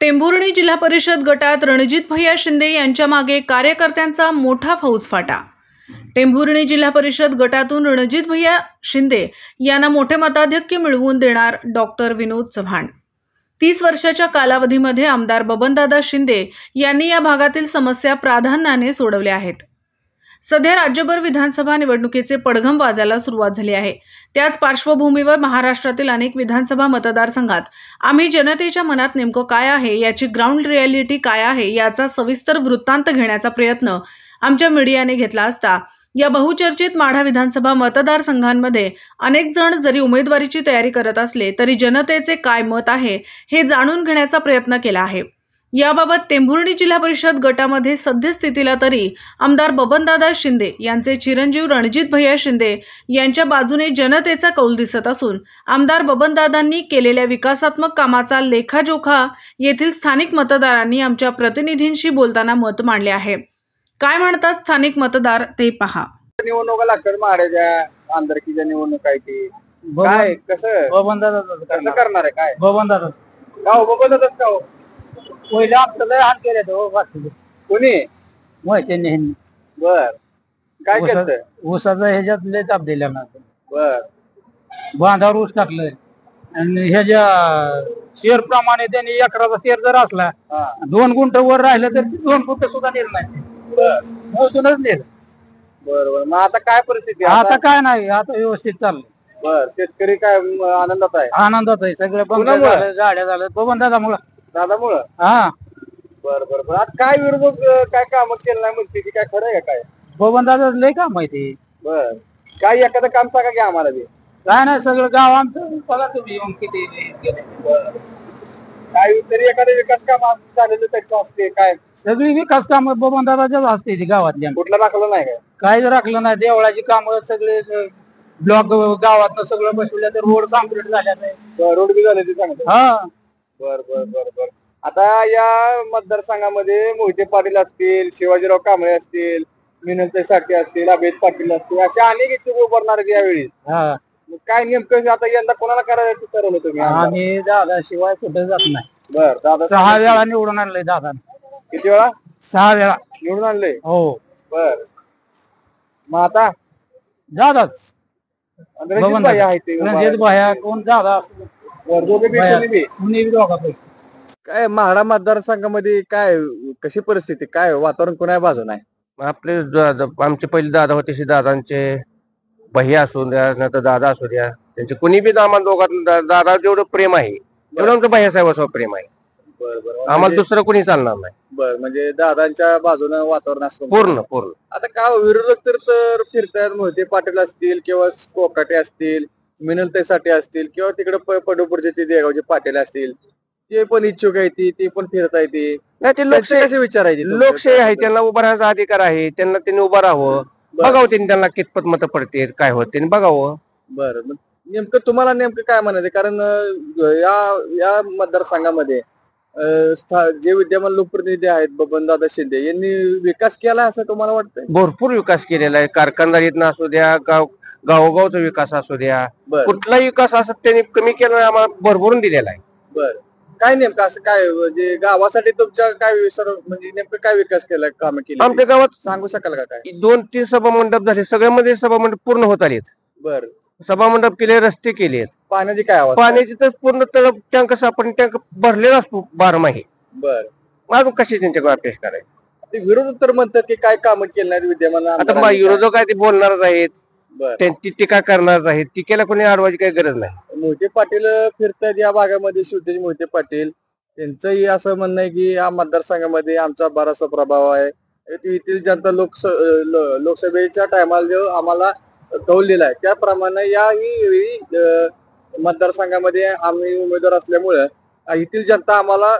टेंभुर्णी जिल्हा परिषद गटात रणजित भैया शिंदे यांच्या मागे कार्यकर्त्यांचा मोठा फौजफाटा। टेंभुर्णी जिल्हा परिषद गटातून रणजित भैया शिंदे यांना मोठे मताधिक्य मिळवून देणार डॉक्टर विनोद चव्हाण। 30 वर्षाच्या कालावधीमध्ये आमदार बबनदादा शिंदे यांनी या भागातील समस्या प्राधान्याने सोडवल्या आहेत। सध्या राज्यभर विधानसभा निवडणुकीचे पडघम वाजायला सुरुवात झाली आहे। त्याच पार्श्वभूमीवर महाराष्ट्रातील अनेक विधानसभा मतदारसंघात आम्ही जनतेच्या मनात नेमकं काय आहे, याची ग्राउंड रियालिटी काय आहे, याचा सविस्तर वृत्तांत घेण्याचा प्रयत्न आमच्या मीडियाने घेतला असता या बहुचर्चित माढा विधानसभा मतदारसंघांमध्ये अनेक जण जरी उमेदवारीची तयारी करत असले तरी जनतेचे काय मत आहे हे जाणून घेण्याचा प्रयत्न केला आहे। याबाबत टेंभुर्णी जिल्हा परिषद गटामध्ये सद्यस्थितीला तरी आमदार बबनदादा शिंदे यांचे चिरंजीव रणजित भैया शिंदे यांच्या बाजूने जनतेचा कौल दिसत असून आमदार बबनदादांनी केलेल्या विकासात्मक कामाचा लेखाजोखा येथील स्थानिक मतदारांनी आमच्या प्रतिनिधींशी बोलताना मत मांडले आहे। काय म्हणतात स्थानिक मतदार ते पहा। निवडणुका लागतात महाराजा आमदारकीच्या निवडणूक आहे ती काय कसं बबनदादा कसं करणार आहे काय बबनदादा का बबनदादाच का हो पहिला आपल्याला हात केले तो कोणी त्यांनी बर काय केलं ऊसाचा ह्याच्यात लय ताप दिला ना बर बांधावर ऊस टाकलं आणि ह्याच्या शेअर प्रमाणे त्यांनी एकराचा शेअर जर असला 2 गुंठ वर राहिलं तर 2 गुंठ सुद्धा निर्णय मोजूनच नेलं। बरोबर मग आता काय परिस्थिती आता काय नाही आता व्यवस्थित चाललंय। बर शेतकरी काय आनंदात आहे सगळं बंद झालं गाड्या झालं बबनदादामुळं दादामुळं हा बर बर बर आता काय विरोधक काय काम केलं नाही म्हणते की काय खरं आहे काय बबनदादा लय काम माहिती बर काय एखादं काम सांगा की आम्हाला ते काय नाही सगळं गाव आमचं बघा तुम्ही येऊन किती काय तरी एखादं विकास काम झालेलं त्याचं असते काय सगळी विकास काम बबनदादाच्याच असते ती गावातल्या कुठलं राखलं नाही काय राखलं नाही देवळाची कामं सगळे ब्लॉक गावात सगळं बसवलं तर रोड कम्प्लीट झाल्या रोड बी झाले ते सांगतो हा बर बर बर बर आता या मतदारसंघामध्ये मोहिते पाटील असतील शिवाजीराव कांबळे असतील मिनलताई साठे असतील अभेद पाटील असतील अशा अनेक इच्छुक उभारणार यावेळी काय नेमकं आता यंदा कोणाला करायचं ठरवलं तुम्ही आम्ही दादा शिवाय कुठे जात नाही। बर दादा 6 वेळा निवडून आणलंय दादा किती वेळा 6 वेळा निवडून आणलंय हो बर मग आता दादाच रणजित भाया कोण दादा काय म्हाडा मतदारसंघामध्ये काय कशी परिस्थिती काय वातावरण कोणा बाजून आहे आपले आमचे पहिले दादा होते दादांचे भैया असू द्या नाही तर दादा असू द्या त्यांचे कुणी बी आम्हाला दोघात दादा जेवढं प्रेम आहे तेवढं आमचं भैया साहेबांचं प्रेम आहे। बरोबर आम्हाला दुसरं कोणी चालणार नाही। बर म्हणजे दादांच्या बाजूनं वातावरण असतं पूर्ण पूर्ण आता का विरोधक तर फिरतायत मोहिते पाटील असतील किंवा कोकाटे असतील मिनलताई साठे असतील किंवा तिकडे पडोपूरचे ते देगावचे पाटील असतील ते पण इच्छुक आहे ती पण फिरता येते ते लोकशाही कशी विचारायची लोकशाही आहे त्यांना उभा राहण्याचा अधिकार आहे त्यांनी उभं राहावं बघावं त्यांना कितपत मत पडते काय होत त्यांनी बघावं। बरं नेमकं तुम्हाला नेमकं काय म्हणायचं कारण या मतदारसंघामध्ये जे विद्यमान लोकप्रतिनिधी आहेत बबनदादा शिंदे यांनी विकास केला असं तुम्हाला वाटतंय? भरपूर विकास केलेला आहे कारखानदारीतनं असू द्या गावोगावचा विकास असू द्या कुठलाही विकास असं त्यांनी कमी केला आम्हाला भरभरून दिलेला आहे। बरं काय नेमकं असं काय म्हणजे गावासाठी तुमच्या काय म्हणजे नेमकं काय विकास केलाय काम केलं आमच्या गावात सांगू शकाल का काय 2-3 सभा मंडप झाले सगळ्यामध्ये सभा मंडप पूर्ण होत आलेत। बर सभा मंडप केले रस्ते केलेत पाण्याची काय आवाज पाण्याची तर पूर्ण टँक आपण टँक भरलेला असतो 12 महिने। बर अजून कशी त्यांच्याकडे अपेक्षा करायची ते विरोधक तर म्हणतात की काय काम केलं नाही विद्यमान आता विरोधक आहे ते बोलणारच आहेत त्यांची टीका करणारच आहेत टीकेला कोणी अडवायची काही गरज नाही। मोहिते पाटील फिरतात या भागामध्ये शिवतेज मोहिते पाटील त्यांचंही असं म्हणणं आहे की या मतदारसंघामध्ये आमचा बराचसा प्रभाव आहे येथील जनता लोकसभेच्या टायमाला जो आम्हाला कौल दिलाय त्याप्रमाणे याही मतदारसंघामध्ये आम्ही उमेदवार असल्यामुळे येथील जनता आम्हाला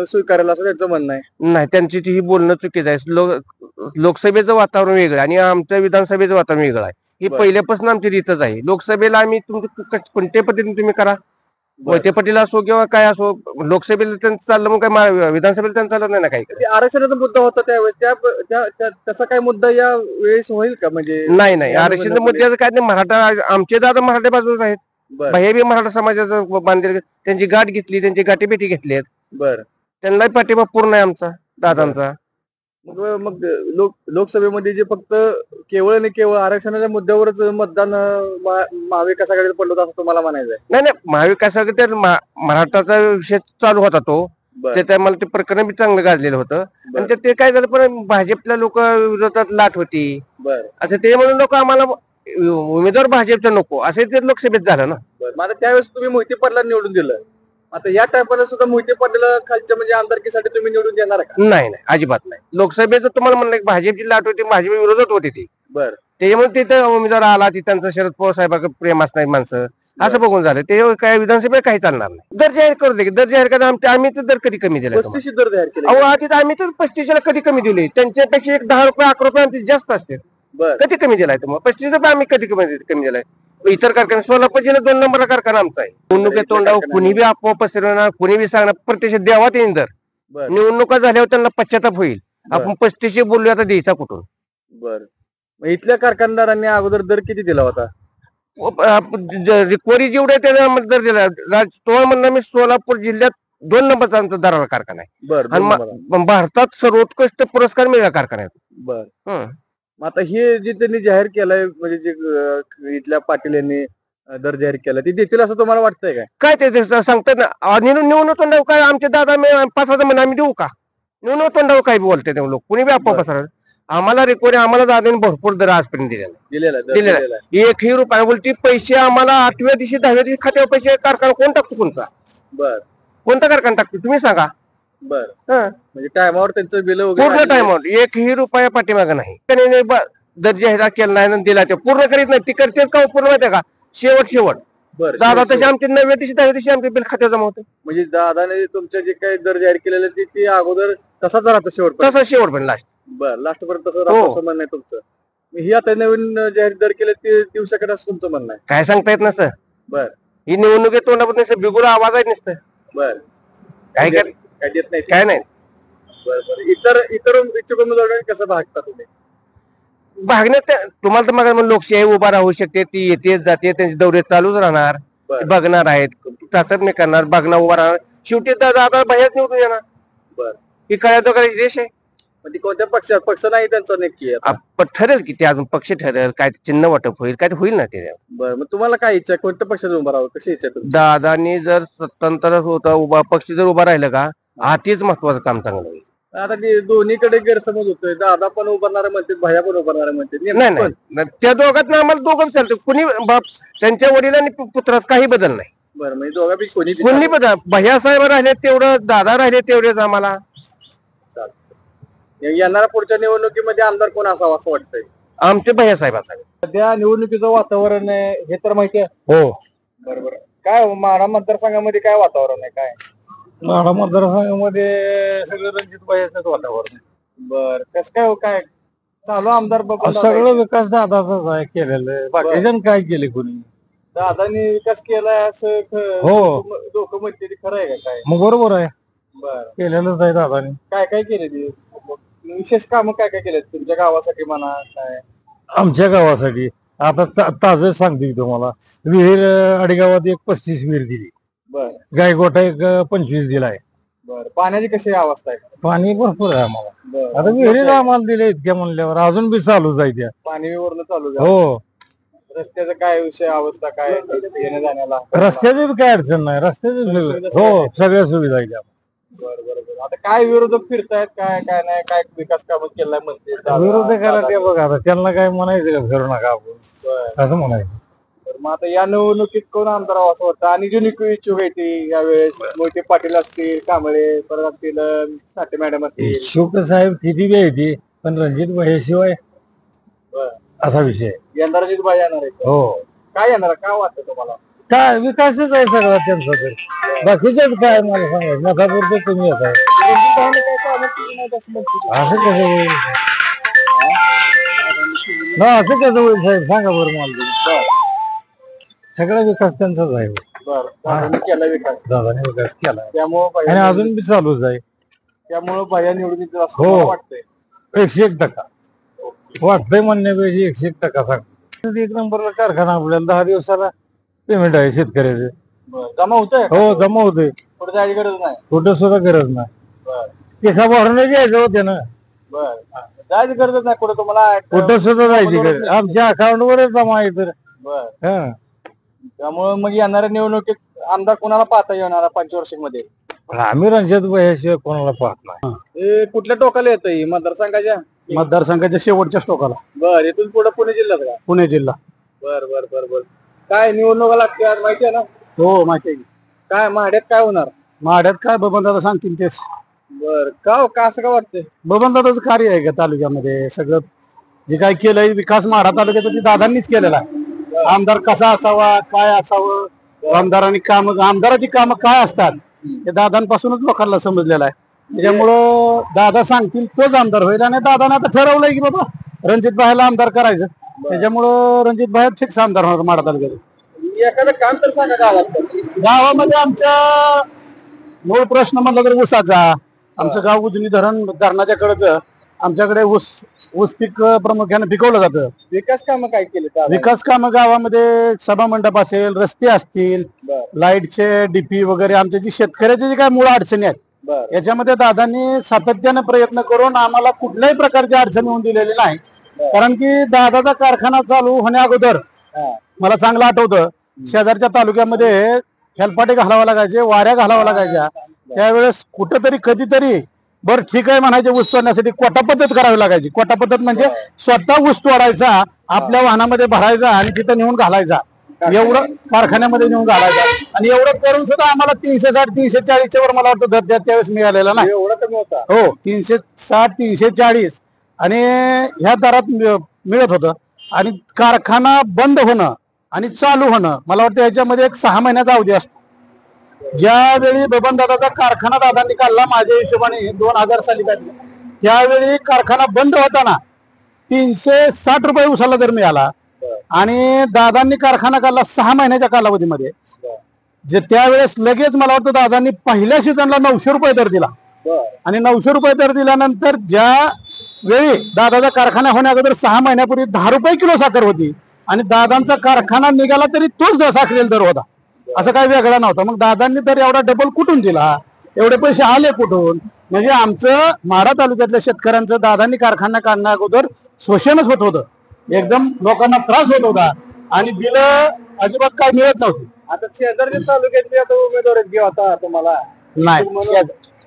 स्वीकारेल असं त्यांचं म्हणणं आहे। नाही त्यांची ही बोलणं चुकीचं आहे। लोकसभेचं वातावरण वेगळं आणि आमचं विधानसभेचं वातावरण वेगळं आहे। ही पहिल्यापासून आमची रीतच आहे। लोकसभेला आम्ही कोणत्या पद्धतीने तुम्ही करा मोहिते पाटील असो किंवा काय असो लोकसभेला त्यांचं चाललं मग काय विधानसभेला त्यांचं चालत नाही ना काही आरक्षणाचा मुद्दा होता त्यावेळेस तसा काय मुद्दा या वेळेस होईल का म्हणजे नाही आरक्षणाच्या मुद्द्याचं काय नाही मराठा आमचे दादा मराठा बाजूच आहेत भैया बी मराठा समाजाचं बांधले त्यांची गाठ घेतली त्यांची गाठीभेटी घेतली आहेत। बर त्यांनाही पाठिंबा पूर्ण आहे आमचा दादांचा. मग लोकसभेमध्ये जे फक्त केवळ आणि केवळ आरक्षणाच्या मुद्द्यावरच मतदान महाविकास आघाडीला पडलं होतं असं तुम्हाला म्हणायचं आहे? नाही नाही, महाविकास आघाडी मराठाचा विषय चालू होता तो, ते मला ते प्रकरण बी चांगलं गाजलेलं होतं. आणि ते काय झालं, पण भाजपला लोक विरोधात लाट होती. आता ते म्हणून लोक आम्हाला उमेदवार भाजपचा नको असे ते लोकसभेत झालं ना. आता त्यावेळेस तुम्ही मोहिते पाटलांना निवडून दिलं, आता या टायपाला सुद्धा मोहिते पाटील खालच्या म्हणजे आमदारकीसाठी तुम्ही निवडून देणार का? नाही नाही, अजिबात नाही. लोकसभेचं तुम्हाला म्हणलं की भाजपची लाट होती, भाजप विरोधात होती ती. बरं, त्याच्यामुळे तिथे उमेदवार आला, ती त्यांचं शरद पवार साहेबांकडे प्रेम असणार माणसं असं बघून झालं. ते काय विधानसभेत काही चालणार नाही. दर जाहीर करू दे, दर जाहीर करा. आम्ही तर दर कधी कमी दिला? 35 दर जाहीर केले. अहो आधी आम्ही तर 35ला कधी कमी दिले, त्यांच्यापेक्षा एक 10 रुपये 11 रुपये आमचे जास्त असते. कधी कमी दिलाय तुम्हाला? 35 रुपये आम्ही कधी कमी दिलाय? इतर कारखाने, सोलापूर जिल्ह्यात 2 नंबरला कारखाना आमचा आहे. निवडणुकीत तोंडावर कुणी बी आपोआप पसरवणार, कुणी बी सांगणार, प्रत्यक्ष द्यावात येईन. दर निवडणुका झाल्यावर त्यांना पश्चाताप होईल. आपण 35 बोललो, आता द्यायचा कुठून? बरं, इथल्या कारखानदारांनी अगोदर दर किती दिला होता? रिकवरी जेवढे त्याला दर दिला. तुम्हाला म्हणलं मी सोलापूर जिल्ह्यात 2 नंबरचा आमचा दराला कारखाना आहे. आणि भारतात सर्वोत्कृष्ट पुरस्कार मिळाला कारखाना आहे. बरं, आता हे जे त्यांनी जाहीर केलंय, म्हणजे जे इथल्या पाटील यांनी दर जाहीर केला, ते देतील असं तुम्हाला वाटतंय काय ते सांगतात ना. निवडणूक तोंडावर काय आमचे दादा 5,000 महिने आम्ही देऊ का? निवडणूक तोंडावर काय बोलते ते लोक, कुणी बी आपोआप पसरणार. आम्हाला रिकवरी, आम्हाला दादाने भरपूर दर आजपर्यंत दिलेला. एकही रुपया बोलती पैसे आम्हाला 8व्या दिवशी 10व्या दिवशी खात्यावर पैसे कारखाना कोण टाकतो? कोणता? कोणता कारखाना टाकतो तुम्ही सांगा? म्हणजे टायमावर त्यांचं बिल पूर्ण टायमावर एकही रुपया पाठीमागं नाही. दर जाहीर केला नाही, दिला ते पूर्ण करीत नाही. ती करते का पूर्ण माहिती का? शेवट दादा तसे आमचे 9व्या दिवशी 10व्या दिवशी आमचे बिल खात्यावर जमा होते. म्हणजे दादाने तुमच्या जे काही दर जाहीर केलेलं ते अगोदर तसाच राहतो शेवट, तसा शेवट पण लास्ट. लास्ट पर्यंत तसं राहतो असं म्हणणं आहे तुमचं? ही आता नवीन जाहीर दर केले ते देऊ शकत असं तुमचं म्हणणं आहे? काय सांगता येत नसतं. ही निवडणुकीत तोंडाबद्दल बिगुला आवाज आहे नसतं. काय देत नाही, काय नाही. इतर इच्छुक उमेदवारांनी कसं भागता तुम्ही? भागण्यात तुम्हाला तर मग लोकशाही उभा राहू शकते, ती येते जाते, त्यांचे दौरे चालूच राहणार. बघणार आहेत, चाचपणी करणार, बघणार, उभा राहणार. शेवटी दादा बाहेर निवडून येणार. ही काय दोघांची देश आहे. म्हणजे कोणत्या पक्षात पक्ष नाही त्यांचा नक्की ठरेल की ते, अजून पक्ष ठरेल, काय चिन्ह वाटप होईल, काय होईल ना ते. बरं, मग तुम्हाला काय इच्छा, कोणत्या पक्षात उभा राहावं, कशी इच्छा? दादानी जर स्वतंत्र होता उभा पक्ष जर उभा राहिलं का, हातीच महत्वाचं काम चांगलं होईल. आता ते दोन्हीकडे गैरसमज होतोय, दादा पण उभारणारे म्हणते, भैया पण उभारणारे म्हणते. नाही, त्या दोघात आम्हाला दोघं चालतं. कुणी त्यांच्या वडिलांनी पुत्रात काही बदल नाही. बरं, म्हणजे दोघांपैकी कोणी बदल, भैया साहेब राहिले तेवढं, दादा राहिले तेवढेच आम्हाला. येणाऱ्या पुढच्या निवडणुकीमध्ये आमदार कोण असावा असं वाटतंय? आमचे भैया साहेब असावे. सध्या निवडणुकीचं वातावरण आहे हे तर माहिती आहे. हो, बरोबर. काय माढा मतदारसंघामध्ये काय वातावरण आहे? काय माढा मतदारसंघामध्ये सगळं रणजित भाईचं वातावरण. बर, कसं काय काय चालू आमदार सगळं विकास दादाचाच आहे केलेलं. बाकी जण काय केले कोणी? दादानी विकास केलाय असं लोक म्हणते, ते खरं आहे का? काय मग बरोबर आहे, बर, केलेलंच आहे दादानी. काय काय केले ते विशेष काम काय काय केले तुमच्या गावासाठी म्हणा? काय आमच्या गावासाठी आता ताज सांगते तुम्हाला. विहीर अडीगावात एक 35 विहीर दिली. बर, गायगोठा एक 25 दिलाय. बर, पाण्याची कशी अवस्था आहे? पाणी भरपूर आहे आम्हाला. आता विहिरीला आम्हाला दिले इतक्या म्हणल्यावर अजून बी चालू जाईल त्या. पाणी वरून चालू हो. रस्त्याचा काय विषय, अवस्था काय येण्या जाण्याला? रस्त्याची बी काय अडचण नाही, रस्त्याची हो सगळ्या सुविधा आहे. बरोबर. आता काय विरोधक फिरतायत, काय काय नाही, काय विकास कामं केलाय म्हणते विरोधकाला ते बघा, आता त्यांना काय म्हणायचं का फिरू नका आपण असं म्हणायचं. मग आता या निवडणुकीत कोण आमदार असं वाटतं? आणि जी इच्छुक आहे ती यावेळेस मोहिते पाटील असतील, कांबळे परत असतील, साठे मॅडम असतील. शुक साहेब किती बी आहे ती, पण रणजित भाईशिवाय असा विषय. यंदा रणजित भाई येणार आहे? हो. काय येणार, काय वाटतं तुम्हाला? काय विकासच आहे सगळा त्यांचा. तर बाकीच्याच काय मला सांगा, मठापुरतं तुम्ही येत आहे असं कसं होईल? असं कसं होईल साहेब, सांगा बरं मला. सगळा विकास त्यांचाच आहे. दादाने केला विकास, दादाने विकास केला त्यामुळे आणि अजून बी चालूच आहे. त्यामुळे भैया निवडून येतील असं हो वाटतंय. 101% वाटतंय म्हणण्यापेक्षा 101% सांगतो. 1 नंबरला कारखाना आपल्याला 10 दिवसाला पेमेंट आहे शेतकऱ्याचे. जमा होतंय? हो, जमा होते. कुठे जायची गरज नाही, कुठं सुद्धा गरज नाही. किसा भरून घ्यायचं होते ना. बर जायची गरजच नाही कुठं तुम्हाला कुठं सुद्धा जायची गरज आमच्या अकाउंटवरच जमा आहे तर. बर हं. त्यामुळे मग येणाऱ्या निवडणुकीत आमदार कोणाला पाहता येणार पंचवार्षिक मध्ये पण आम्ही रणजित भैयाशिवाय कोणाला पाहत नाही. हे कुठल्या टोकाला येतं मतदारसंघाच्या मतदारसंघाच्या शेवटच्या टोकाला बर इथून पुढे पुणे जिल्ह्यात का पुणे जिल्हा. बर बर बर बर काय निवडणुका लागतात माहिती आहे ना हो माहिती आहे. काय माड्यात काय होणार माड्यात काय बबनदादा सांगतील तेच. बर का हो? का असं का वाटतंय बबनदादाचं कार्य आहे का तालुक्यामध्ये सगळं जे काय केलंय विकास माढा तालुक्यात ते दादांनीच केलेला आहे. आमदार कसा असावा काय असावं आमदारांनी आमदाराची कामं काय असतात हे दादांपासूनच लोकांना समजलेलं आहे. त्याच्यामुळं दादा सांगतील तोच आमदार होईल आणि दादाने आता ठरवलंय की बाबा रणजित भाईला आमदार करायचं. त्याच्यामुळं रणजित भाई फिक्स आमदार होणार माढा तालुक्यात. एखादं काम तर सांगा गावात गावामध्ये आमच्या मूळ प्रश्न म्हणलं तर ऊसाचा. आमचं गाव उजनी धरणाच्या कडचं आमच्याकडे ऊस पीक प्रामुख्याने पिकवलं जातं. विकास कामं काय केले विकास कामं गावामध्ये सभा मंडप असेल रस्ते असतील लाईटचे डीपी वगैरे आमच्या जी शेतकऱ्याचे जे काय मूळ अडचणी आहेत याच्यामध्ये दादांनी सातत्याने प्रयत्न करून आम्हाला कुठल्याही प्रकारची अडचण होऊन दिलेली नाही. कारण की दादाचा कारखाना चालू होण्या अगोदर मला चांगलं आठवतं शेजारच्या तालुक्यामध्ये हेलपाटे घालावं लागायचे वाऱ्या घालाव्या लागायच्या. त्यावेळेस कुठंतरी कधीतरी बरं ठीक आहे म्हणायचे ऊस तोडण्यासाठी कोटा पद्धत करावी लागायची. कोटा पद्धत म्हणजे स्वतः ऊस तोडायचा आपल्या वाहनामध्ये भरायचा आणि तिथं नेऊन घालायचा. एवढं कारखान्यामध्ये नेऊन घालायचा आणि एवढं करून सुद्धा आम्हाला 360 340 वर मला वाटतं दर त्यावेळेस मिळालेला नाही. एवढा कमी होता हो 360 340 आणि ह्या दरात मिळत होतं. आणि कारखाना बंद होणं आणि चालू होणं मला वाटतं याच्यामध्ये एक 6 महिन्याचा अवधी असतो. ज्यावेळी बबनदादाचा कारखाना दादांनी काढला माझ्या हिशोबाने 2000 साली काढला त्यावेळी कारखाना बंद होताना 360 रुपये उसाला दर मिळाला आणि दादांनी कारखाना काढला 6 महिन्याच्या कालावधीमध्ये. जे त्यावेळेस लगेच मला वाटतं दादांनी पहिल्या सीझनला 900 रुपये दर दिला आणि 900 रुपये दर दिल्यानंतर ज्या वेळी दादाचा कारखाना होण्या अगोदर 6 महिन्यापूर्वी 10 रुपये किलो साखर होती आणि दादांचा कारखाना निघाला तरी तोच साखरेल दर होता. असं काही वेगळा नव्हता. मग दादांनी तर एवढा डबल कुठून दिला एवढे पैसे आले कुठून. म्हणजे आमचं माढा तालुक्यातल्या शेतकऱ्यांचं दादांनी कारखाना काढण्या अगोदर शोषणच होत होतं. एकदम लोकांना त्रास होत होता आणि बिल अजिबात काय मिळत नव्हती. आता शेजारच्या तालुक्यातले आता उमेदवार आहेत किंवा आता तुम्हाला नाही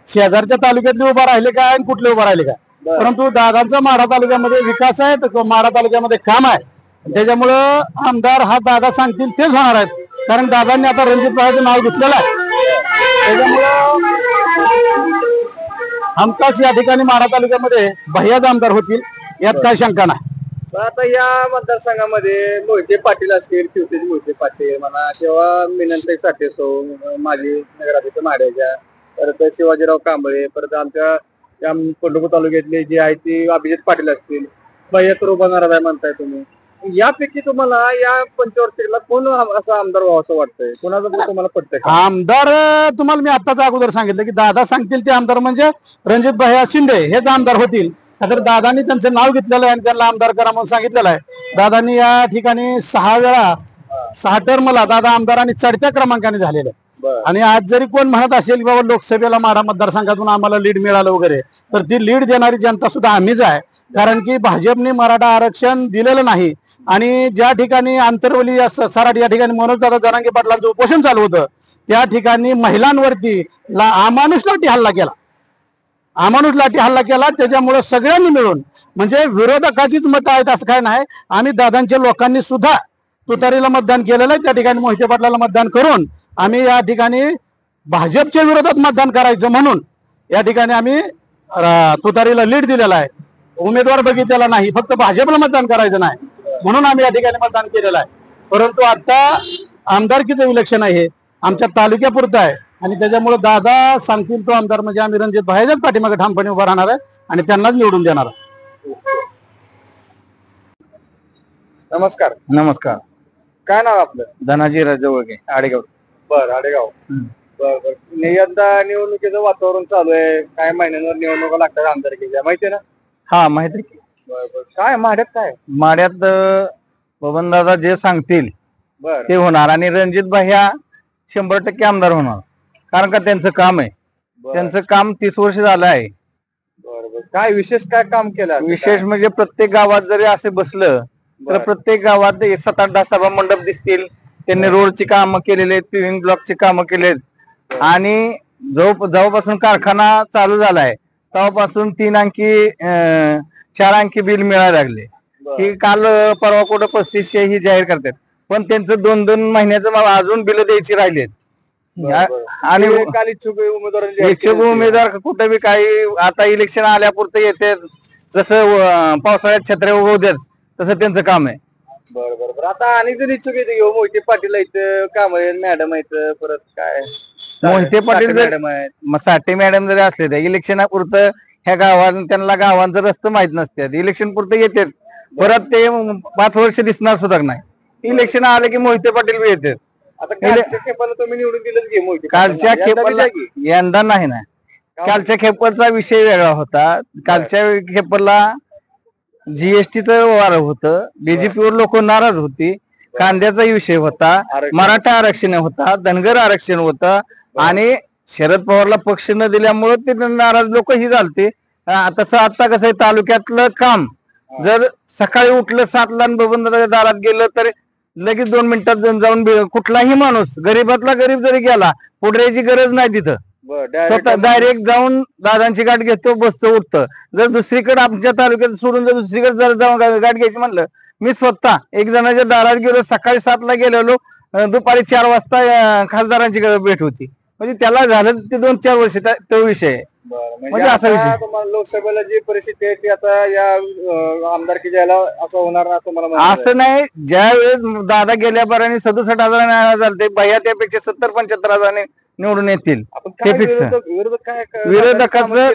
शेजारच्या तालुक्यातले उभा राहिले काय आणि कुठले उभा राहिले काय. परंतु दादांचा माढा तालुक्यामध्ये विकास आहे तर माढा तालुक्यामध्ये काम आहे. त्याच्यामुळं आमदार हा दादा सांगतील तेच होणार आहेत. कारण दादांनी आता रणजित भाईचं नाव घेतलेलं आहे. त्याच्यामुळं हमखास या ठिकाणी माढा तालुक्यामध्ये भैयाच आमदार होतील यात काय शंका नाही. आता या मतदारसंघामध्ये मोहिते पाटील असतील शिवतेज मोहिते पाटील म्हणा किंवा मिनंताई साठे सो माजी नगराध्यक्ष माढ्याच्या परत शिवाजीराव कांबळे परत आमच्या या पंढरपूर तालुक्यातले जे आहे ते अभिजित पाटील असतील भैया तर उभा नाराज आहे म्हणताय तुम्ही. यापैकी तुम्हाला या पंचवार्षिकला कोण असा आमदार व्हावं असं वाटतंय कोणाचं तुम्हाला पटतंय आमदार तुम्हाला मी आताच अगोदर सांगितलं की दादा सांगतील ते आमदार म्हणजे रणजित भैया शिंदे हेच आमदार होतील. तर दादांनी त्यांचं नाव घेतलेलं आहे आणि त्यांना आमदार करा म्हणून सांगितलेलं आहे. दादांनी या ठिकाणी 6 वेळा 6 टर्मला दादा आमदारांनी चढत्या क्रमांकाने झालेलं आहे. आणि आज जरी कोण म्हणत असेल की बाबा लोकसभेला माढा मतदारसंघातून आम्हाला लीड मिळालं वगैरे तर ती लीड देणारी जनता सुद्धा आम्हीच आहे. कारण की भाजपने मराठा आरक्षण दिलेलं नाही आणि ज्या ठिकाणी आंतरवली सराट या ठिकाणी मनोज दादा जरांगे पाटलांचं उपोषण चालू होतं त्या ठिकाणी महिलांवरती अमानुष लाठी हल्ला केला. त्याच्यामुळे सगळ्यांनी मिळून म्हणजे विरोधकाचीच मतं आहेत असं काय नाही. आम्ही दादांच्या लोकांनी सुद्धा तुतारीला मतदान केलेलं आहे. त्या ठिकाणी मोहिते पाटलाला मतदान करून आम्ही या ठिकाणी भाजपच्या विरोधात मतदान करायचं म्हणून या ठिकाणी आम्ही तुतारीला लीड दिलेला आहे. उमेदवार बघितलेला नाही फक्त भाजपला मतदान करायचं नाही म्हणून आम्ही या ठिकाणी मतदान केलेलं आहे. परंतु आता आमदारकीचं इलेक्शन आहे आमच्या तालुक्यापुरतं आहे आणि त्याच्यामुळे दादा सांगतील तो आमदार म्हणजे आम्ही रणजित भाईच्याच पाठीमागे ठामपणे उभा राहणार आहे आणि त्यांनाच निवडून देणार. नमस्कार. नमस्कार. काय नाव आपलं? धनाजी राजवळगे आडेगाव. बर आडेगाव. बर यंदा निवडणुकीचं वातावरण चालू आहे. काय महिन्यांवर निवडणुका लागतात आमदारकीच्या माहितीये ना? हा माहिती. काय माड्यात काय माड्यात बबनदादा जे सांगतील बर ते होणार आणि रणजित भाई 100% आमदार होणार कारण का त्यांचं काम आहे. त्यांचं काम 30 वर्ष झालं आहे. बरोबर. काय विशेष काय काम केलं? विशेष म्हणजे प्रत्येक गावात जरी असे बसलं तर प्रत्येक गावात 7-8-10 सभा मंडप दिसतील. त्यांनी रोडची कामं केलेले, 3 ब्लॉकची कामं केलेत आणि जेव्हापासून कारखाना चालू झालाय तेव्हापासून 3 अंकी 4 अंकी बिल मिळायला लागले. की काल परवा कुठं 3500 ही जाहीर करतात, पण त्यांचं 2-2 महिन्याचं अजून बिल द्यायची राहिलेत. आणि इच्छुक उमेदवार कुठे बी काही आता इलेक्शन आल्यापुरतं येते, जसं पावसाळ्यात छत्र्या उगवतात तसं त्यांचं काम आहे. बरोबर. आता आणि जर इच्छुक येते मोहिते पाटील इथं काम आहे, मॅडम आहेत, परत काय मोहिते पाटील साठे मॅडम जरी असले तर इलेक्शनापुरतं ह्या गावात त्यांना गावांचं रस्ते माहित नसतात, इलेक्शन पुरतं येतात, परत ते 5 वर्ष दिसणार सुद्धा नाही. इलेक्शन आलं की मोहिते पाटील बी येतात. आता कालच्या खेपाला तुम्ही निवडून दिलं की मोहिते? कालच्या खेपाला यंदा नाही ना. कालच्या खेपाचा विषय वेगळा होता. कालच्या खेपाला जीएसटीचं वार होतं, डीजीपीवर लोक नाराज होती, कांद्याचा विषय होता, मराठा आरक्षण होता, धनगर आरक्षण होतं आणि शरद पवारला पक्ष न दिल्यामुळे ते नाराज लोक ही झालते. तसं आता कसं आहे, तालुक्यातलं काम जर सकाळी उठलं 7ला बबनदादाच्या दारात गेलं तर लगेच 2 मिनिटात जाऊन कुठलाही माणूस गरीबातला गरीब जरी गेला पुढे यायची गरज नाही तिथं, स्वतः डायरेक्ट जाऊन दादांची गाठ घेतो, बसतो, उठतं. जर दुसरीकडे आमच्या तालुक्यात सोडून जर दुसरीकडे जर जाऊन गाठ घ्यायची म्हणलं, मी स्वतः एक जणांच्या दारात गेलो, सकाळी 7ला गेलेलो, दुपारी 4 वाजता खासदारांची भेट होती. म्हणजे त्याला झालं ते 2-4 वर्ष तो विषय आहे. म्हणजे असा विषय लोकसभेला जी परिस्थिती आहे ती आता या आमदारकी जायला असं होणार असं नाही. ज्या वेळेस दादा गेल्या बाराने 67,000 झाले, भैया त्यापेक्षा 70-75,000 निवडून येतील. विरोधकाचं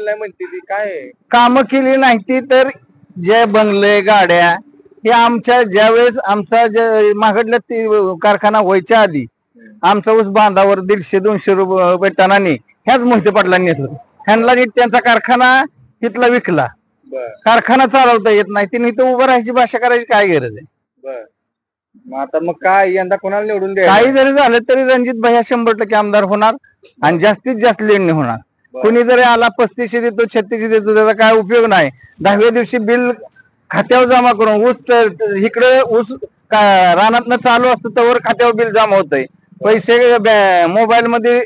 काय कामं केली नाही ती तर जे बंगले गाड्या हे आमच्या ज्यावेळेस आमचा महागडला कारखाना व्हायच्या आधी आमचा ऊस बांधावर 150-200 रुपये टनाने ह्याच मोहिते पाटलांनी येत होते. ह्यांना त्यांचा कारखाना तिथला विकला, कारखाना चालवता येत नाही, तिने इथं उभं राहायची भाषा करायची काय गरज आहे? आता मग काय यंदा कोणाला निवडून द्या? काही जरी झालं तरी रणजित भैया 100% आमदार होणार आणि जास्तीत जास्त लेणी होणार. कुणी जरी आला 3500 देतो 3600 देतो त्याचा काय उपयोग नाही. 10व्या दिवशी बिल खात्यावर जमा करून ऊस इकडे ऊस रानातनं चालू असतं त्यावर खात्यावर बिल जमा होतंय, पैसे मोबाईल मध्ये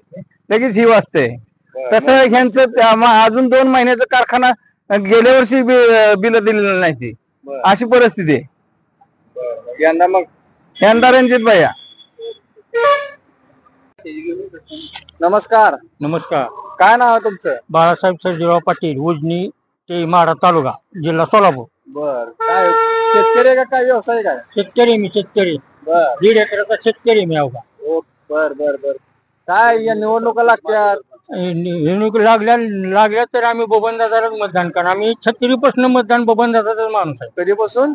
लगेच ही वाचतंय. तसं ह्यांचं अजून 2 महिन्याचा कारखाना गेल्या वर्षी बिल दिलेलं नाही ती अशी परिस्थिती आहे. यंदा रणजित भैया. नमस्कार. काय नाव आहे तुमचं? बाळासाहेब सर्जेराव पाटील, उजनी ते माढा तालुका, जिल्हा सोलापूर. बर. काय शेतकरी का काय व्यवसाय? काय शेतकरी मी, शेतकरी. 1.5 एकराचा शेतकरी मी अवघा. बर बर बर. काय या निवडणुका लागतात? निवडणूक लागल्या तर आम्ही बबनदादालाच मतदान करणार. आम्ही 36 पासून मतदान बबनदादाचाच माणूस आहे. कधीपासून?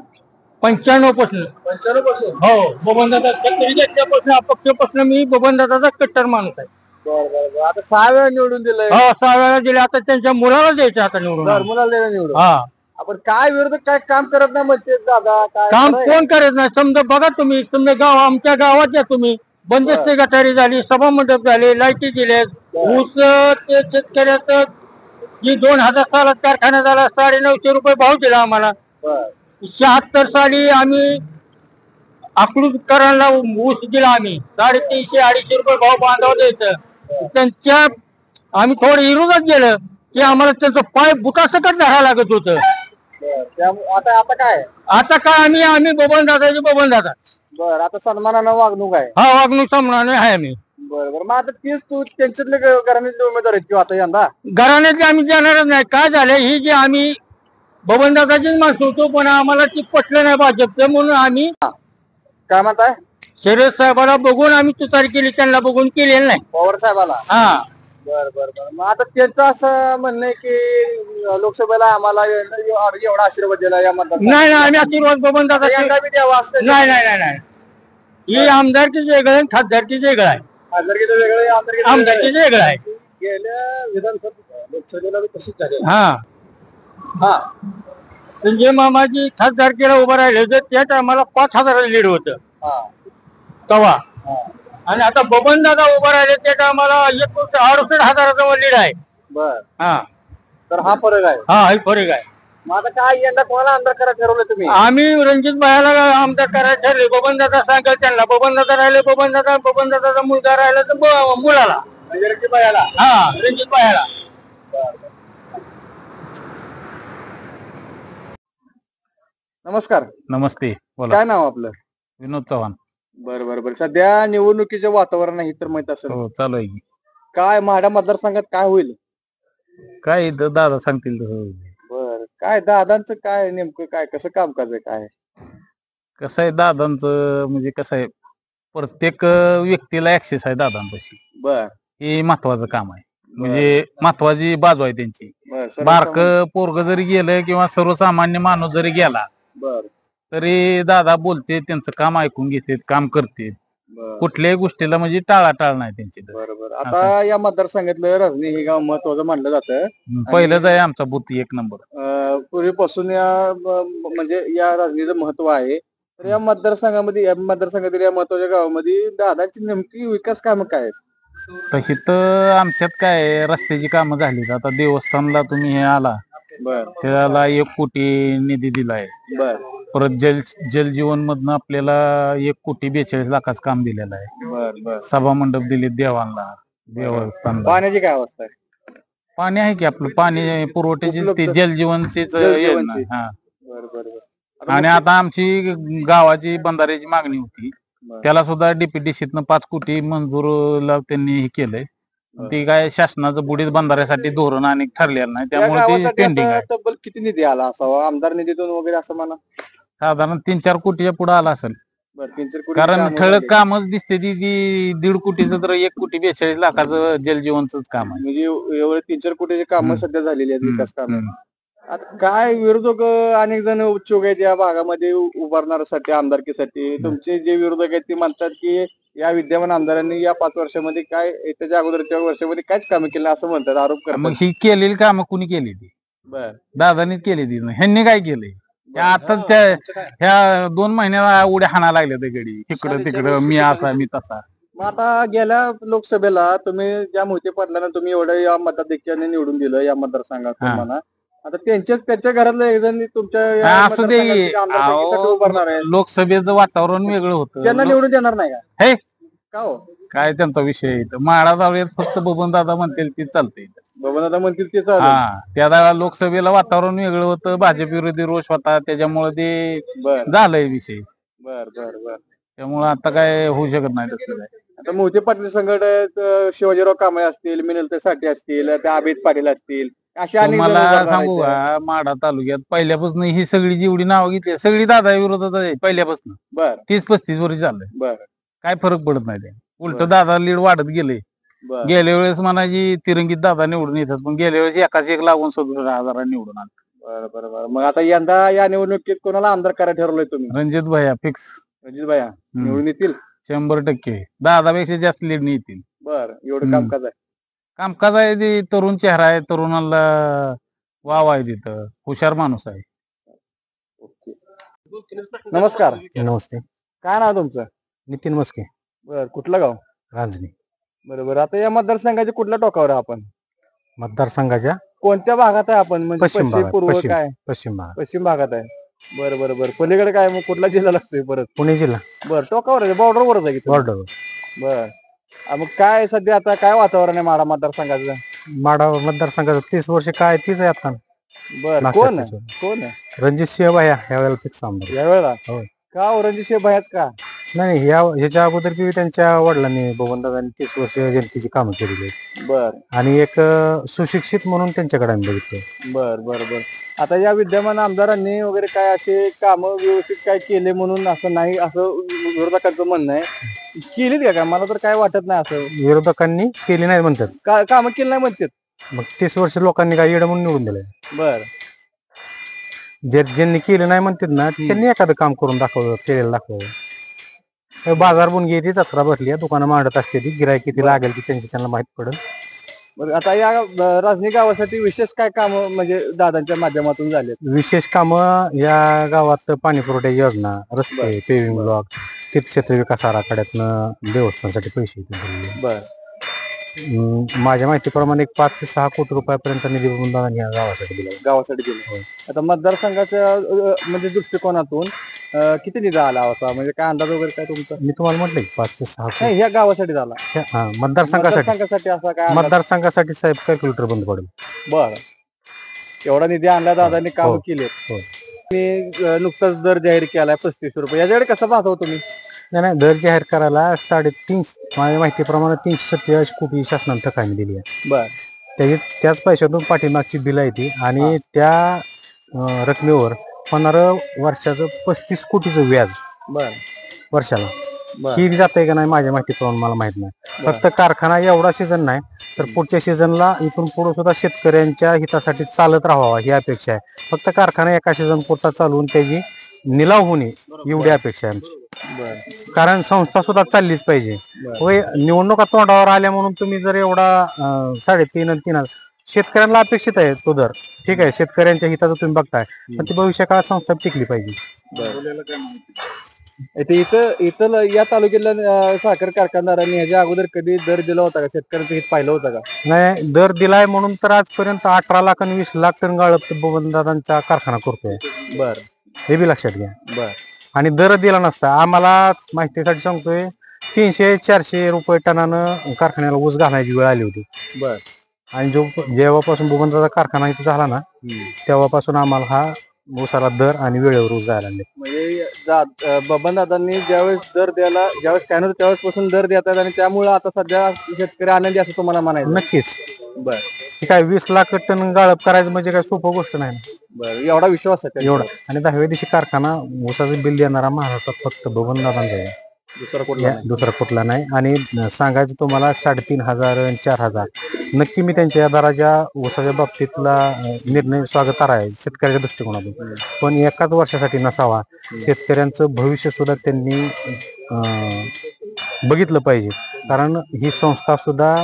95 पासून. 95 पासून? हो, बबनदादा 36 घेतल्यापासून अपक्षपासून मी बबनदादाचा कट्टर माणूस आहे. बरं. आता 6 वेळा निवडून दिलंय. हो, 6 वेळा दिले. आता त्यांच्या मुलाला द्यायचं आता निवडून. मुलाला द्यायला निवडून. हा. आपण काय विरोध काय काम करत नाही म्हणते दादा? काम कोण करत नाही? समजा बघा तुम्ही, तुमच्या गाव आमच्या गावात या तुम्ही, बंदिस्ती गटारी झाली, सभा मंडप झाले, लाईटी दिले, ऊस ते शेतकऱ्याचं जी 2000 सालात कारखाना झाला 950 रुपये भाव दिला आम्हाला. 76 साली आम्ही अकलूजकरांना ऊस दिला, आम्ही 350-250 रुपये भाव बांधावर द्यायचं. त्यांच्या आम्ही थोडं विरोधात गेलं की आम्हाला त्यांचं पाय बुटासकट धरावं लागत होतं. आता काय आम्ही बबनदादा. बरं. आता सन्मानानं वागणूक आहे? हा, वागणूक सन्मानाने आहे आम्ही. बरोबर. मग आता तीच तू त्यांच्यातले घराण्यातले उमेदवार आहेत किंवा आता यंदा घराण्यातले आम्ही जाणारच नाही. काय झालं, ही जे आम्ही बबनदादाचीच माणसं होतो पण आम्हाला ती पटलं नाही भाजपचं, म्हणून आम्ही काय म्हणताय शरद साहेबाला बघून आम्ही तुतारी केली, त्यांना बघून केलेलं नाही. पवार साहेबाला? हा. बरं. मग आता त्यांचं असं म्हणणं आहे की लोकसभेला आम्हाला एवढा आशीर्वाद दिला या मतदार. नाही, आम्ही आशीर्वाद बबनदादा द्यावा असं नाही. ही आमदारकीच वेगळं आहे, खासदारकीच वेगळं आहे. खासदारकीचं वेगळं, आमदारकीच वेगळं आहे. गेल्या विधानसभा लोकसभेला तशीच झाली. हा. संजय मामाजी खासदारकीला उभं राहिले होते त्या टायमाला 5000 लीड होतं तवा, आणि आता बबनदादा उभं राहिले त्या टायमाला 68,000 लीड आहे. बर हा तर हा फरक आहे. हा हे फरक आहे. मग आता काय यंदा कोणाला आमदार करायला ठरवलं तुम्ही? आम्ही रणजित भायाला आमदार करायला ठरले. बबनदादा सांगेल त्यांना. बबनदादा राहिले बबनदादाचा मुलगा राहिला तर मुलाला म्हणजे रणजित भाईला. हा रणजित भायाला. नमस्कार. नमस्ते बोला. काय नाव आपलं? विनोद चव्हाण. बरं सध्या निवडणुकीचं वातावरण आहे तर माहित असेल. हो चालू आहे की. काय माढा मतदारसंघात काय होईल? काय इथं दादा सांगतील तसं. बर काय दादांचं काय नेमकं काय कसं कामकाज आहे काय? कसं आहे दादांचं म्हणजे कसं आहे प्रत्येक व्यक्तीला ऍक्सेस आहे दादांपाशी. बर हे महत्वाचं काम आहे. म्हणजे महत्वाची बाजू आहे त्यांची. बर बारक पोरग जरी गेलं किंवा सर्वसामान्य माणूस जरी गेला बर तरी दादा बोलते, त्यांचं काम ऐकून घेते, काम करते. कुठल्याही गोष्टीला म्हणजे टाळाटाळ नाही त्यांची. बरोबर. आता या मतदारसंघातलं रजनी हे गाव महत्वाचं मानलं जातं. पहिलंच आहे आमचा बूथ 1 नंबर. पूर्वीपासून म्हणजे या रजनीचं महत्व आहे. तर या मतदारसंघातील या महत्वाच्या गावामध्ये दादाची नेमकी विकास कामं काय आहेत? तशी तर आमच्यात काय रस्त्याची कामं झाली. आता देवस्थानला तुम्ही हे आला बर त्याला 1 कोटी निधी दिलाय. बर परत जल जीवन मधनं आपल्याला 1 कोटी 42 लाखाचं काम दिलेलं आहे. बर बर सभा मंडप दिले देवस्थानला. पाण्याची काय अवस्था आहे? पाणी आहे की आपलं पाणी पुरवठ्याची ते जलजीवनचीच जलजीवनची. योजना. हा बर बर आणि आता आमची गावाची बंधाऱ्याची मागणी होती. त्याला सुद्धा डीपीडीसीतनं 5 कोटी मंजूरला त्यांनी हे केलंय. ती काय शासनाचं बुडीत बंधाऱ्यासाठी धोरण आणि ठरलेलं नाही, त्यामुळे ते पेंडिंग आहे. तब्बल किती निधी आला असावा आमदार निधीतून वगैरे असं म्हणा? साधारण 3-4 कोटीच्या पुढे आला असेल. बरं 3-4 कोटी कारण ठळक कामच दिसते ती 1.5 कोटीचं तर 1 कोटी 42 लाखाचं जलजीवनच काम आहे. म्हणजे एवढे 3-4 कोटीचे कामं सध्या झालेली आहेत विकास कामं. आता काय विरोधक अनेक जण उत्सुक आहेत या भागामध्ये उभारण्यासाठी आमदारकीसाठी. तुमचे जे विरोधक आहेत ते म्हणतात की या विद्यमान आमदारांनी या 5 वर्षामध्ये काय त्याच्या अगोदरच्या वर्षामध्ये काहीच कामं केली असं म्हणतात, आरोप मग करतात. ही केलेली कामं कुणी केली ती? बर दादानीच केली ती. ह्यांनी काय केलंय? आता ह्या 2 महिन्याला उड्या हाणा लागल्या त्या गडी इकडं तिकडं, मी असा मी तसा. मग आता गेल्या लोकसभेला तुम्ही ज्या मोहिते पाटलांना तुम्ही एवढ्या या मताधिक्याने निवडून दिलं या मतदारसंघात तुम्हाला, आता त्यांच्या घरातलं एक जण तुमच्या या असू दे. मतदारसंघात आमदारकीसाठी उभारणार आहे. लोकसभेचं वातावरण वेगळं होतं. त्यांना निवडून देणार नाही का? हे का हो? काय त्यांचा विषय आहे इथं. माळा जाऊयात फक्त बबन दादा म्हणतील ती चालते. बाबा म्हणतील ते चालेल. हा त्या लोकसभेला वातावरण वेगळं होतं, भाजप विरोधी रोष होता, त्याच्यामुळे ते बर झालंय विषय. बर बर बर त्यामुळे आता काय होऊ शकत नाही तसं काय. आता मोहिते पाटील संघट शिवाजीराव कांबळे असतील, मिनलते साठे असतील, त्या अभित पाटील असतील, अशी अनेक जण मला उभारणार सांगू आहेत. का, माढा तालुक्यात पहिल्यापासून ही सगळी जेवढी नावं घेतली सगळी दादा विरोधात आहे पहिल्यापासून. बर 30-35 वर्ष झालंय. बर काय फरक पडत नाही. ते उलट दादा लीड वाढत गेले. बर गेल्या वेळेस म्हणायची तिरंगीत दादा निवडून येतात, पण गेल्या वेळेस एकाच एक लागून 17,000 निवडून आले. बर बर बर मग आता यंदा या निवडणुकीत कोणाला आमदार करायला ठरवलंय तुम्ही? रणजित भैया फिक्स रणजित भाया निवडून येतील? 100%. दादापेक्षा जास्त लीड येतील. बर एवढं कामकाज आहे. कामकाज आहे, ते तरुण चेहरा आहे, तरुणाला वाव आहे, तिथं हुशार माणूस आहे. नमस्कार. नमस्ते. काय नाव तुमचं? नितीन मस्के, बर कुठलं गाव? रांजणी. बरोबर. आता या मतदारसंघाच्या कुठल्या टोकावर आहे आपण? मतदारसंघाच्या कोणत्या भागात आहे आपण? म्हणजे पश्चिम पश्चिम भागात, पूर्व पश्चिम. काय? पश्चिम भाग, पश्चिम भागात आहे. बरं बरं बरं पलीकडे काय मग कुठला जिल्हा लागतोय परत? पुणे जिल्हा, बरं टोकावर आहे, बॉर्डरवरच आहे की तुम्ही? बॉर्डर. बर मग काय सध्या आता काय वातावरण आहे माढा मतदारसंघाचं? माडा मतदारसंघाचं 30 वर्ष काय तीच आहे आता. बर मागच्या कोण 30 आहे? वर्ष. कोण आहे रणजित सिंह भाया यावेळेला फिक्स आमदार. या वेळेला? होय. का औरंगजेब भायात का? नाही, ह्याच्या अगोदर बी त्यांच्या वडिलांनी बबनदादांनी 30 वर्ष जनतेची कामं केलेली आहेत. बर आणि एक सुशिक्षित म्हणून त्यांच्याकडे आम्ही बघितलं. बर बर बर आता या विद्यमान आमदारांनी वगैरे काय असे काम व्यवस्थित काय केले म्हणून असं नाही असं विरोधकांचं म्हणणं आहे. केलीत का? मला तर काय वाटत नाही असं. विरोधकांनी केली नाही म्हणतात. कामं केली नाही म्हणतात. मग 30 वर्ष लोकांनी काय येडं म्हणून निवडून दिलंय. बर ज्यांनी केलं नाही म्हणतात ना, त्यांनी एखादं काम करून दाखवलं, केलेलं दाखवलं. बाजार बन गेली, जत्रा बसली, दुकानं मांडत असते, ती गिराईक किती लागेल ती त्यांना माहित पडेल. बरं आता या राजनी गावासाठी विशेष काय काम म्हणजे दादांच्या माध्यमातून झाले? विशेष कामं या गावात पाणी पुरवठा योजना, रस्ते, पेविंग ब्लॉक, तीर्थक्षेत्र विकास आराखड्यातनं देवस्थानासाठी पैसे दिलेले. बर माझ्या माहितीप्रमाणे एक 5 ते 6 कोटी रुपयापर्यंत निधी दादांनी या गावासाठी दिला. गावासाठी दिलं. आता मतदारसंघाच्या म्हणजे दृष्टिकोनातून किती निधी आला होता, म्हणजे काय अंदाज वगैरे काय तुमचा? मी तुम्हाला म्हटलं 5 ते 6 नाही, ह्या गावासाठी झाला. मतदारसंघासाठी असा काय मतदारसंघासाठी साहेब कॅल्क्युलेटर बंद पडेल. बर, एवढा निधी आणला दादांनी, काम केले. नुकताच दर जाहीर केलाय 35 रुपये, याच्याकडे कसं पाहतो तुम्ही? नाही, दर जाहीर करायला 3.5 माझ्या माहितीप्रमाणे 347 कोटी शासनाने थकाने दिली आहे. बर, त्याच पैशातून पाठीमागची बिल आहे ती, आणि त्या रकमेवर 15 वर्षाचं 35 कोटीचं व्याज बर, वर्षाला बर. ही जात आहे का नाही माझ्या माहितीप्रमाणे मला माहित नाही. फक्त कारखाना एवढा सीझन नाही तर पुढच्या सीझनला इथून पुढे सुद्धा शेतकऱ्यांच्या हितासाठी चालत राहावा ही अपेक्षा आहे. फक्त कारखाना एका सीझन पुरता चालवून त्याची निलाव होणे एवढी अपेक्षा आहे आमची. कारण संस्था सुद्धा चाललीच पाहिजे. होय, निवडणुका तोंडावर आल्या म्हणून तुम्ही जर एवढा 3.5 आणि 3 शेतकऱ्यांना अपेक्षित आहे तो दर, ठीक आहे, शेतकऱ्यांच्या हिताचं तुम्ही बघताय, पण ती भविष्य काळात संस्था टिकली पाहिजे. इथं या तालुक्यातल्या साखर कारखानदारांनी ह्याच्या अगोदर कधी दर दिला होता का? शेतकऱ्यांचं हित पाहिलं होतं का? नाही, दर दिलाय म्हणून तर आजपर्यंत 18 लाख आणि 20 लाख टन गाळप बबनदादांचा कारखाना करतोय. बर, हे बी लक्षात घ्या. बर, आणि दर दिला नसता. आम्हाला माहितीसाठी सांगतोय 300-400 रुपये टनानं कारखान्याला ऊस घालायची वेळ आली होती. बर. आणि जेव्हापासून बबनदादा कारखाना इथे झाला ना, तेव्हापासून आम्हाला हा ऊसाला दर आणि वेळेवर ऊस जायला लागले. म्हणजे बबनदादांनी ज्यावेळेस दर द्यायला, ज्यावेळेस स्कॅनर त्यावेळेस पासून दर देतात, आणि त्यामुळे आता सध्या शेतकरी आनंदी असं तुम्हाला म्हणायचं? नक्कीच. बर, काय 20 लाख टन गाळप करायचं म्हणजे काय सोपं गोष्ट नाही ना. बर, एवढा विश्वास आहे एवढा. आणि 10व्या दिवशी कारखाना ऊसाचं बिल देणारा महाराष्ट्रात फक्त बबनदादांचा आहे, दुसरा कुठला नाही. आणि सांगायचं तुम्हाला 3,500 आणि 4,000 नक्की मी त्यांच्या दराच्या ऊसाच्या बाबतीतला निर्णय स्वागतार्ह आहे शेतकऱ्याच्या दृष्टिकोनातून, पण एकाच वर्षासाठी नसावा. शेतकऱ्यांचं भविष्य सुद्धा त्यांनी बघितलं पाहिजे, कारण ही संस्था सुद्धा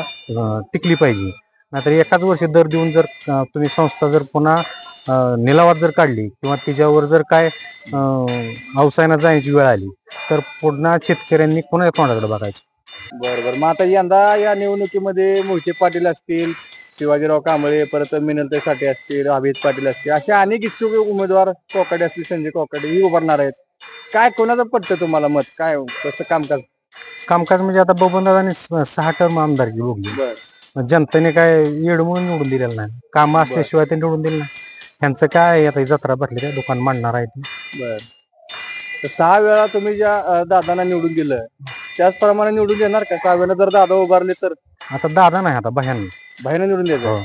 टिकली पाहिजे. नाहीतर एकाच वर्षी दर देऊन जर तुम्ही संस्था जर पुन्हा निलावात जर काढली किंवा तिच्यावर जर काय अवसायानं जायची वेळ आली तर पुन्हा शेतकऱ्यांनी पुन्हा कोणाकडे बघायचं. बरोबर. मग आता यंदा या निवडणुकीमध्ये मोहिते पाटील असतील, शिवाजीराव कांबळे, परत मिनलताई साठे असतील, अभिजित पाटील असतील, असे अनेक इच्छुक उमेदवार, कोकाटे असतील, संजय कोकाटे, ही उभारणार आहेत. काय कोणाचं पडतं तुम्हाला मत? काय कसं कामकाज म्हणजे आता बबनदादांनी 6 टर्म आमदारकी भोगली. जनतेने काय येड म्हणून निवडून दिलेलं नाही, कामं असल्याशिवाय ते निवडून दिलं नाही. त्यांचं काय आता जत्रा भरली काय दुकान मांडणार आहे ते. बर, 6 वेळा तुम्ही ज्या दादांना निवडून दिलं त्याचप्रमाणे निवडून देणार का? 6 वेळा जर दादा उभारले तर? आता दादा नाही, आता भयानं निवडून द्यायचं.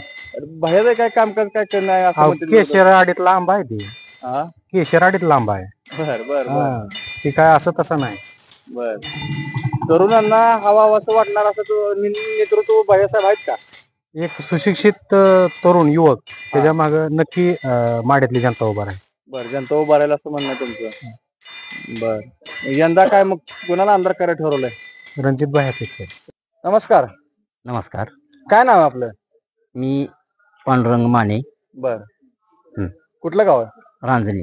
भयाचं काय कामकाज काय करणार आहे असं? केशराडीत लांब आहे ते, केशराडीत लांब आहे. बर बर बर, ते काय असं तसं नाही. बर, तरुणांना हवा असं वाटणार असं नेतृत्व भैयासाहेब आहेत का? एक सुशिक्षित तरुण युवक त्याच्या माग नक्की माड्यातली जनता उभा आहे. बर, जनता उभा राहील असं म्हणणं तुमचं. बर, यंदा काय मग कोणाला आमदार करायला ठरवलंय? रणजित भाई अपेक्षा. नमस्कार. नमस्कार, काय नाव आपलं? मी पांडुरंग माने, बर, कुठलं गाव आहे? रांजणी.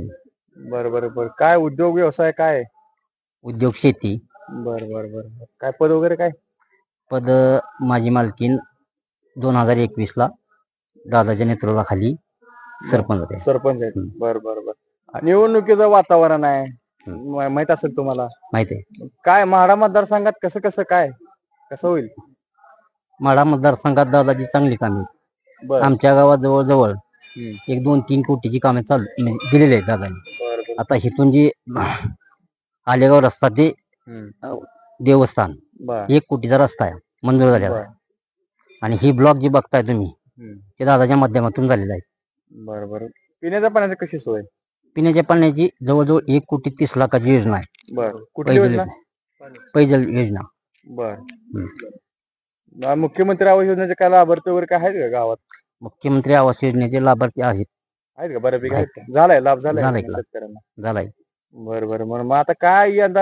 बर बर बर, काय उद्योग व्यवसाय काय? उद्योग शेती. बर बर बर, काय पद वगैरे काय? पद माझी मालकीन 2021 ला दादाच्या नेतृत्वाखाली सरपंच आहेत. बर बर बर, निवडणुकीचं वातावरण आहे, माहित असेल तुम्हाला? माहिती आहे. काय माढा मतदारसंघात कसं कसं काय कसं होईल? माढा मतदारसंघात दादाची चांगली कामे. बर, आमच्या गावात जवळजवळ 1-2-3 कोटीची कामे चालू दिलेली आहेत दादांनी. आता इथून जी आलेगाव रस्ता ते देवस्थान 1 कोटीचा रस्ता आहे, मंजूर झालेला आहे. आणि ही ब्लॉक जी बघताय तुम्ही ते दादाच्या माध्यमातून झालेला आहे. बरोबर. पिण्याच्या पाण्याची कशी सोय? पिण्याच्या पाण्याची जवळजवळ 1,30 लाखाची योजना आहे. बर, कुठली योजना? पैजल योजना. बर, मुख्यमंत्री आवास योजनेचे काय लाभार्थी वगैरे काय आहेत का गावात? मुख्यमंत्री आवास योजनेचे लाभार्थी आहेत का? बऱ्यापैकी आहेत का? झालाय लाभ? झालाय शेतकऱ्यांना? झालाय. बर बर, मग आता काय यंदा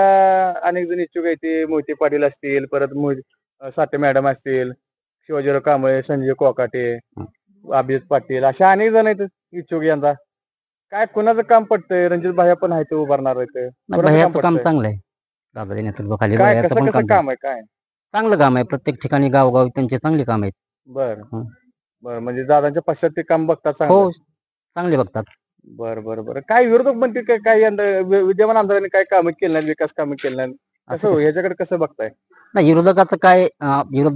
अनेक जण इच्छुक आहेत, ते मोहिते पाटील असतील, परत साठे मॅडम असतील, शिवाजीराव कांबळे, संजय कोकाटे, अभिजित पाटील, अशा अनेक जण आहेत इच्छुक. यंदा काय कुणाचं काम पडतंय? रणजित भाया पण आहे, ते उभारणार आहेत. भैयाचं काम चांगलं आहे दादाच्या नेतृत्वाखाली. काय कसं कसं काम आहे? काय चांगलं काम आहे. प्रत्येक ठिकाणी गावोगावी त्यांचे चांगले काम आहेत. बर हं. बर म्हणजे दादांच्या पश्चात ते काम बघतात हो, चांगलं. चांगले बघतात. बर बर बर काय विरोधक म्हणते काय काय यंदा विद्यमान आमदारांनी काय कामं केली नाहीत, विकास कामं केली नाहीत, कसं हो ह्याच्याकडे कसं बघताय? नाही, विरोधकाचं काय विरोध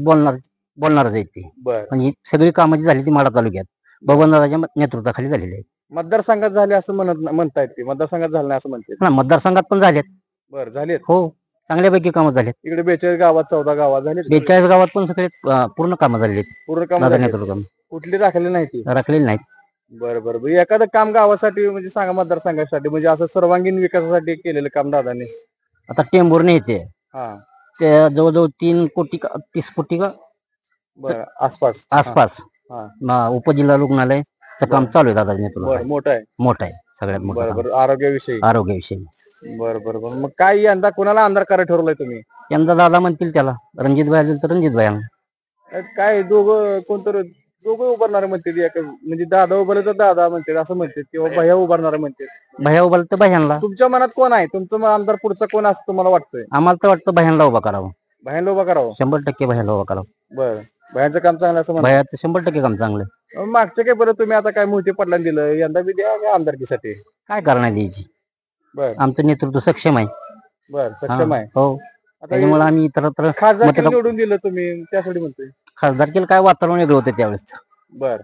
बोलणारच आहेत ते. बर पण ही सगळी कामं जी झाली ती माढा तालुक्यात बबनदादाच्या नेतृत्वाखाली झालेली आहेत. मतदारसंघात झाले असं म्हणतायत ते, मतदारसंघात झालं नाही असं म्हणते. हा, मतदारसंघात पण झालेत. बर झालेत हो, चांगल्यापैकी कामं झालेत. इकडे 42 गावात 14 गावात झाले 42 गावात पण सगळे पूर्ण कामं झालेली आहेत. पूर्ण काम दादा नेतृत्वात कुठली राखलेली नाही ती. राखलेली नाहीत. बर बर बर एखादं काम गावासाठी म्हणजे सांगा, मतदारसंघासाठी म्हणजे असं सर्वांगीण विकासासाठी केलेलं काम दादांनी. आता टेंभुर्णी येते हा ते जवळजवळ 3 कोटी का 30 कोटी का बर आसपास आसपास हा. उपजिल्हा रुग्णालयचं काम चालू आहे दादाच्या बर नेतृत्वात. मोठं आहे. मोठं आहे, सगळ्यात मोठं बर काम. बर आरोग्याविषयी. आरोग्याविषयी बर बर बर मग काय यंदा कोणाला आमदार करायला ठरवलंय तुम्ही? यंदा दादा म्हणतील त्याला रणजित भाई असेल तर रणजित भाई. काय दोघं कोणतर दोघं उभारणारे म्हणते, म्हणजे दादा उभारले तर दादा म्हणते असं म्हणते, किंवा भैया उभारणारे म्हणते. भैया उभा तर भैयांना. तुमच्या मनात कोण आहे? तुमचं आमदार पुढचा कोण असं तुम्हाला वाटतंय? आम्हाला तर वाटतं भैयांना उभा करावं. भैयाला उभा करावं. 100% भैयांना उभा करावं. बर भैयाचं काम चांगलं असं म्हणतात. भैयाचं 100% काम चांगलं आहे. मागच्या काय बरं तुम्ही आता काय मोहिते पाटलांना दिलं, यंदा बी द्या काय आमदारकीसाठी. काय करणार द्यायची. बर आमचं नेतृत्व सक्षम आहे. बर सक्षम आहे. हो, आता त्याच्यामुळे आम्ही इतरत्र खासदार मतदान- निवडून दिलं तुम्ही त्यासाठी म्हणतोय. खासदारकीला काय वातावरण वेगळं होतं त्यावेळेस. बर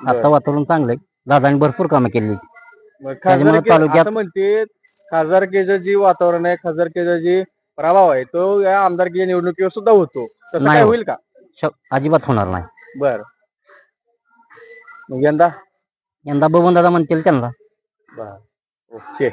आता वातावरण चांगलं आहे. दादाने भरपूर कामं केली. मग त्याच्यामुळे खासदारकी तालुक्यात- असं म्हणते, खासदारकीचं जी वातावरण आहे, खासदारकीचा जी प्रभाव आहे तो या आमदारकीच्या निवडणुकीवर सुद्धा होतो. तसं नाही काय होत. होईल का? अजिबात होणार नाही. बर मग यंदा बबन दादा म्हणतील त्यांना. बर ओके.